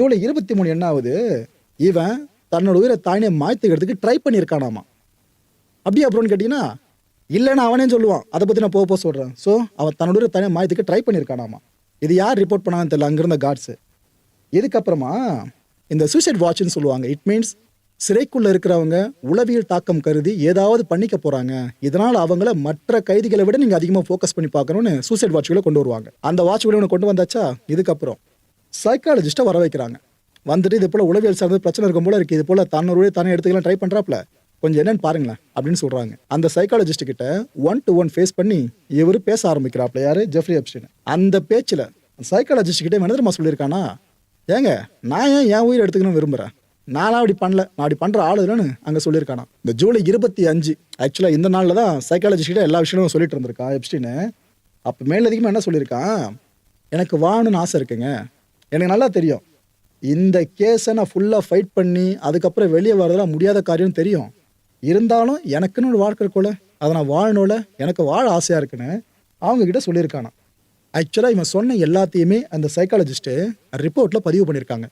ஜூலை 23 என்ன ஆகுது, இவன் தன்னோட உயிரை தானே மாய்த்துக்கிறதுக்கு ட்ரை பண்ணியிருக்கானாமா. அப்படியா ப்ரோன்னு கேட்டிங்கன்னா, இல்லைன்னு அவனே சொல்லுவான். அதை பற்றி நான் போக சொல்கிறேன். ஸோ அவன் தன்னோட உயிரை தானே மாய்த்துக்கு ட்ரை பண்ணியிருக்கானாமா. இது யார் ரிப்போர்ட் பண்ணான்னு தெரியல, அங்கிருந்த கார்ட்ஸு. இதுக்கப்புறமா இந்த சூசைட் வாட்ச்னு சொல்லுவாங்க. இட் மீன்ஸ் சிறைக்குள்ளே இருக்கிறவங்க உளவியல் தாக்கம் கருதி ஏதாவது பண்ணிக்க போகிறாங்க, இதனால் அவங்கள மற்ற கைதிகளை விட நீங்கள் அதிகமாக ஃபோக்கஸ் பண்ணி பார்க்கணுன்னு சூசைட் வாட்ச்களை கொண்டு வருவாங்க. அந்த வாட்ச்களை ஒன்று கொண்டு வந்தாச்சா, இதுக்கப்புறம் சைக்காலஜிஸ்ட்டை வர வைக்கிறாங்க. வந்துட்டு இது போல் உளவியல் சார்ந்த பிரச்சனை இருக்கும் போல இருக்குது, இது போல் தன்னோட தானே எடுத்துக்கலாம் ட்ரை பண்ணுறாப்புல, கொஞ்சம் என்னன்னு பாருங்களேன் அப்படின்னு சொல்கிறாங்க. அந்த சைக்காலஜிஸ்ட் கிட்ட 1-to-1 ஃபேஸ் பண்ணி இவர் பேச ஆரம்பிக்கிறாப்புல. யார்? Jeffrey Epstein. அந்த பேச்சில் சைக்காலஜிஸ்ட் கிட்டே மனிதர்மா சொல்லியிருக்கானா, ஏங்க நான் ஏன் என் உயிரை எடுத்துக்கணும்னு விரும்புகிறேன், நான்லாம் அப்படி பண்ணல, நான் அப்படி பண்ணுற ஆள் இல்லைன்னு அங்கே சொல்லியிருக்கானா. இந்த ஜூலை 25 ஆக்சுவலாக இந்த நாளில் தான் சைக்காலஜிஸ்ட் கிட்ட எல்லா விஷயமும் சொல்லிட்டு இருந்திருக்கான் எப்ஸ்டைன். அப்போ மேலதிகமாக என்ன சொல்லியிருக்கான், எனக்கு வாழணும்னு ஆசை இருக்குங்க, எனக்கு நல்லா தெரியும் இந்த கேஸை நான் ஃபுல்லாக ஃபைட் பண்ணி அதுக்கப்புறம் வெளியே வரதெல்லாம் முடியாத காரியம் தெரியும், இருந்தாலும் எனக்குன்னு ஒரு வாழ்க்கை இருக்கும்ல, அதை நான் வாழணும்ல, எனக்கு வாழ ஆசையாக இருக்குன்னு அவங்கக்கிட்ட சொல்லியிருக்கானா. ஆக்சுவலாக இவன் சொன்ன எல்லாத்தையுமே அந்த சைக்காலஜிஸ்ட்டு ரிப்போர்ட்டில் பதிவு பண்ணியிருக்காங்க.